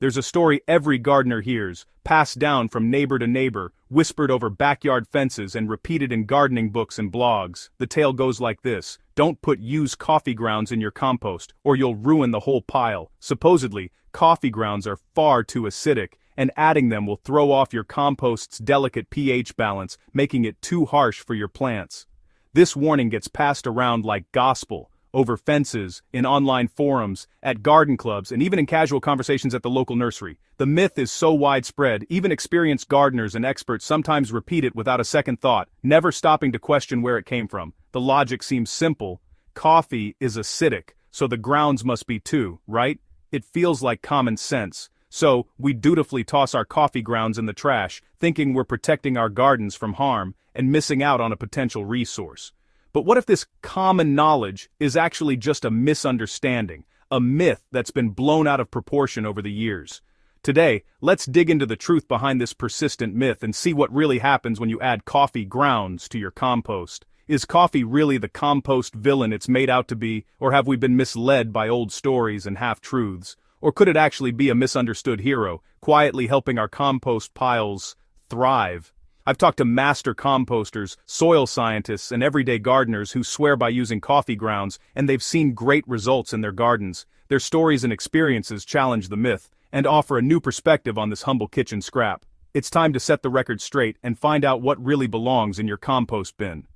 There's a story every gardener hears, passed down from neighbor to neighbor, whispered over backyard fences and repeated in gardening books and blogs. The tale goes like this: don't put used coffee grounds in your compost, or you'll ruin the whole pile. Supposedly, coffee grounds are far too acidic, and adding them will throw off your compost's delicate pH balance, making it too harsh for your plants. This warning gets passed around like gospel, over fences, in online forums, at garden clubs, and even in casual conversations at the local nursery. The myth is so widespread, even experienced gardeners and experts sometimes repeat it without a second thought, never stopping to question where it came from. The logic seems simple. Coffee is acidic, so the grounds must be too, right? It feels like common sense. So, we dutifully toss our coffee grounds in the trash, thinking we're protecting our gardens from harm, and missing out on a potential resource. But what if this common knowledge is actually just a misunderstanding, a myth that's been blown out of proportion over the years? Today, let's dig into the truth behind this persistent myth and see what really happens when you add coffee grounds to your compost. Is coffee really the compost villain it's made out to be, or have we been misled by old stories and half-truths? Or could it actually be a misunderstood hero, quietly helping our compost piles thrive? I've talked to master composters, soil scientists, and everyday gardeners who swear by using coffee grounds, and they've seen great results in their gardens. Their stories and experiences challenge the myth, and offer a new perspective on this humble kitchen scrap. It's time to set the record straight and find out what really belongs in your compost bin.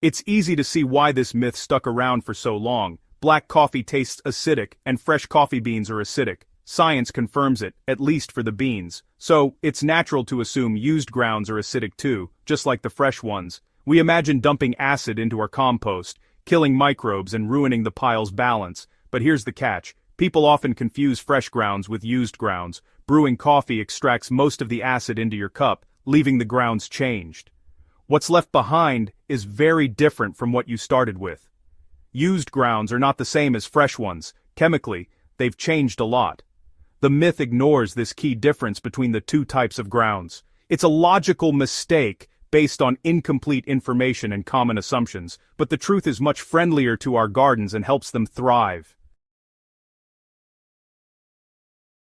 It's easy to see why this myth stuck around for so long. Black coffee tastes acidic, and fresh coffee beans are acidic. Science confirms it, at least for the beans. So, it's natural to assume used grounds are acidic too, just like the fresh ones. We imagine dumping acid into our compost, killing microbes and ruining the pile's balance. But here's the catch. People often confuse fresh grounds with used grounds. Brewing coffee extracts most of the acid into your cup, leaving the grounds changed. What's left behind is very different from what you started with. Used grounds are not the same as fresh ones. Chemically, they've changed a lot. The myth ignores this key difference between the two types of grounds. It's a logical mistake based on incomplete information and common assumptions, but the truth is much friendlier to our gardens and helps them thrive.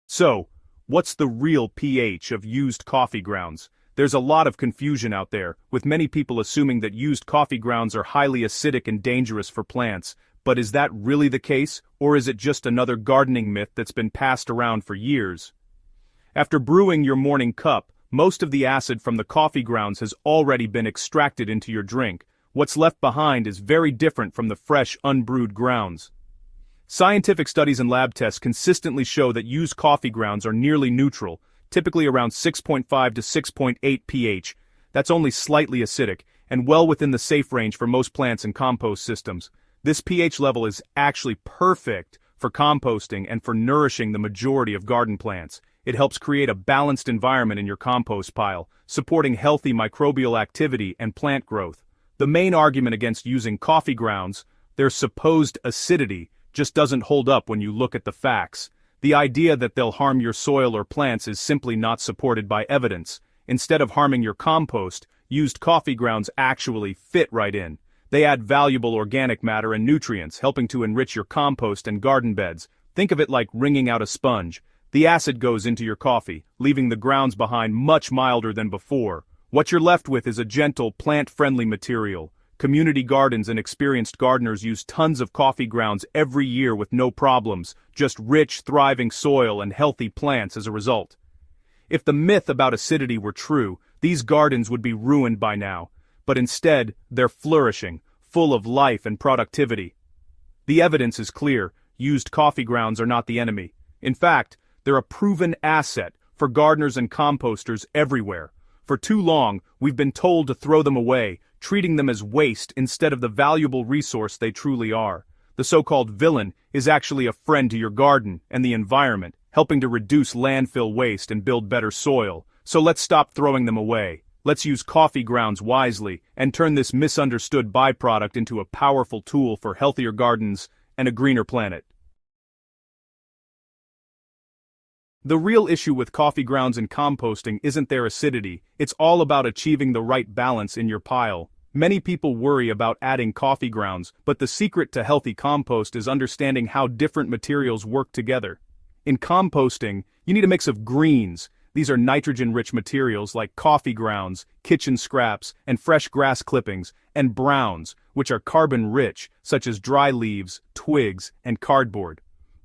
So, what's the real pH of used coffee grounds? There's a lot of confusion out there, with many people assuming that used coffee grounds are highly acidic and dangerous for plants. But is that really the case, or is it just another gardening myth that's been passed around for years? After brewing your morning cup, most of the acid from the coffee grounds has already been extracted into your drink. What's left behind is very different from the fresh, unbrewed grounds. Scientific studies and lab tests consistently show that used coffee grounds are nearly neutral, typically around 6.5 to 6.8 pH. That's only slightly acidic, and well within the safe range for most plants and compost systems. This pH level is actually perfect for composting and for nourishing the majority of garden plants. It helps create a balanced environment in your compost pile, supporting healthy microbial activity and plant growth. The main argument against using coffee grounds, their supposed acidity, just doesn't hold up when you look at the facts. The idea that they'll harm your soil or plants is simply not supported by evidence. Instead of harming your compost, used coffee grounds actually fit right in. They add valuable organic matter and nutrients, helping to enrich your compost and garden beds. Think of it like wringing out a sponge. The acid goes into your coffee, leaving the grounds behind much milder than before. What you're left with is a gentle, plant-friendly material. Community gardens and experienced gardeners use tons of coffee grounds every year with no problems, just rich, thriving soil and healthy plants as a result. If the myth about acidity were true, these gardens would be ruined by now. But instead, they're flourishing, full of life and productivity. The evidence is clear. Used coffee grounds are not the enemy. In fact, they're a proven asset for gardeners and composters everywhere. For too long, we've been told to throw them away, treating them as waste instead of the valuable resource they truly are. The so-called villain is actually a friend to your garden and the environment, helping to reduce landfill waste and build better soil. So let's stop throwing them away. Let's use coffee grounds wisely and turn this misunderstood byproduct into a powerful tool for healthier gardens and a greener planet. The real issue with coffee grounds and composting isn't their acidity, it's all about achieving the right balance in your pile. Many people worry about adding coffee grounds, but the secret to healthy compost is understanding how different materials work together. In composting, you need a mix of greens. These are nitrogen-rich materials like coffee grounds, kitchen scraps, and fresh grass clippings, and browns, which are carbon-rich, such as dry leaves, twigs, and cardboard.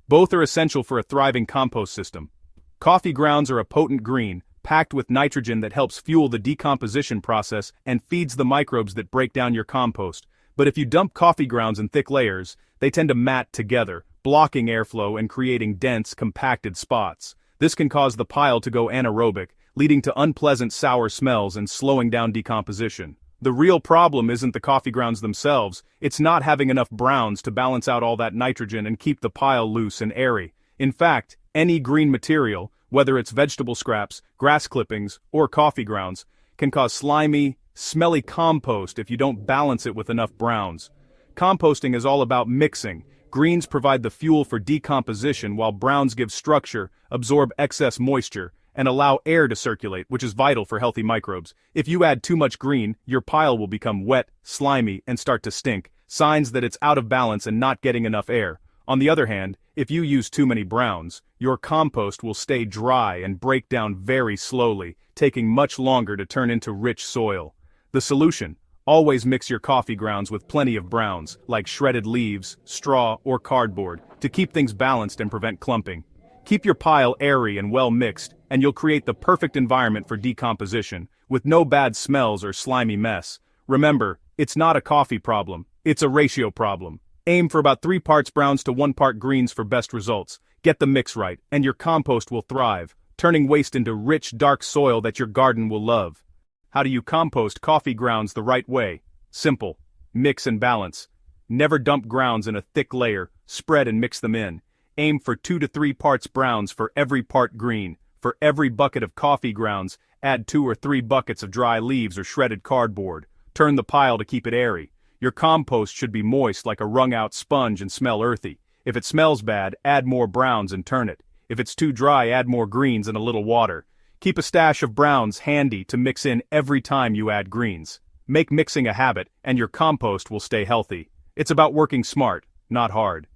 Both are essential for a thriving compost system. Coffee grounds are a potent green, packed with nitrogen that helps fuel the decomposition process and feeds the microbes that break down your compost. But if you dump coffee grounds in thick layers, they tend to mat together, blocking airflow and creating dense, compacted spots. This can cause the pile to go anaerobic, leading to unpleasant sour smells and slowing down decomposition. The real problem isn't the coffee grounds themselves, it's not having enough browns to balance out all that nitrogen and keep the pile loose and airy. In fact, any green material, whether it's vegetable scraps, grass clippings, or coffee grounds, can cause slimy, smelly compost if you don't balance it with enough browns. Composting is all about mixing. Greens provide the fuel for decomposition while browns give structure, absorb excess moisture, and allow air to circulate, which is vital for healthy microbes. If you add too much green, your pile will become wet, slimy, and start to stink, signs that it's out of balance and not getting enough air. On the other hand, if you use too many browns, your compost will stay dry and break down very slowly, taking much longer to turn into rich soil. The solution: always mix your coffee grounds with plenty of browns, like shredded leaves, straw, or cardboard, to keep things balanced and prevent clumping. Keep your pile airy and well mixed, and you'll create the perfect environment for decomposition, with no bad smells or slimy mess. Remember, it's not a coffee problem, it's a ratio problem. Aim for about 3 parts browns to 1 part greens for best results. Get the mix right, and your compost will thrive, turning waste into rich, dark soil that your garden will love. How do you compost coffee grounds the right way? Simple. Mix and balance. Never dump grounds in a thick layer, spread and mix them in. Aim for 2 to 3 parts browns for every part green. For every bucket of coffee grounds, add 2 or 3 buckets of dry leaves or shredded cardboard. Turn the pile to keep it airy. Your compost should be moist like a wrung-out sponge and smell earthy. If it smells bad, add more browns and turn it. If it's too dry, add more greens and a little water. Keep a stash of browns handy to mix in every time you add greens. Make mixing a habit, and your compost will stay healthy. It's about working smart, not hard.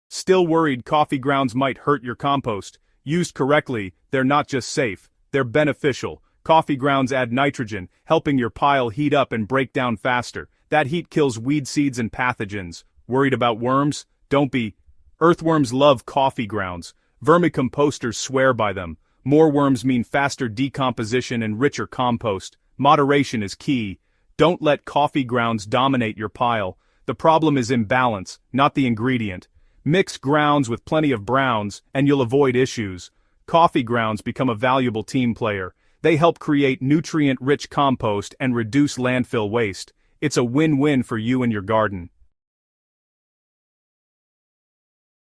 Still worried coffee grounds might hurt your compost? Used correctly, they're not just safe, they're beneficial. Coffee grounds add nitrogen, helping your pile heat up and break down faster. That heat kills weed seeds and pathogens. Worried about worms? Don't be. Earthworms love coffee grounds. Vermicomposters swear by them. More worms mean faster decomposition and richer compost. Moderation is key. Don't let coffee grounds dominate your pile. The problem is imbalance, not the ingredient. Mix grounds with plenty of browns, and you'll avoid issues. Coffee grounds become a valuable team player. They help create nutrient-rich compost and reduce landfill waste. It's a win-win for you and your garden.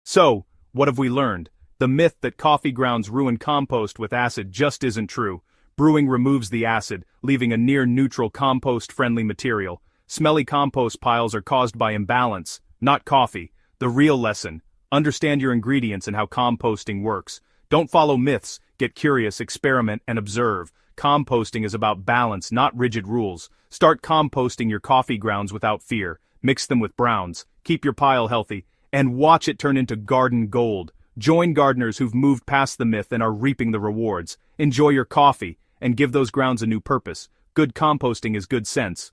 So, what have we learned? The myth that coffee grounds ruin compost with acid just isn't true. Brewing removes the acid, leaving a near-neutral compost-friendly material. Smelly compost piles are caused by imbalance, not coffee. The real lesson: understand your ingredients and how composting works. Don't follow myths, get curious, experiment, and observe. Composting is about balance, not rigid rules. Start composting your coffee grounds without fear. Mix them with browns, keep your pile healthy, and watch it turn into garden gold. Join gardeners who've moved past the myth and are reaping the rewards. Enjoy your coffee, and give those grounds a new purpose. Good composting is good sense.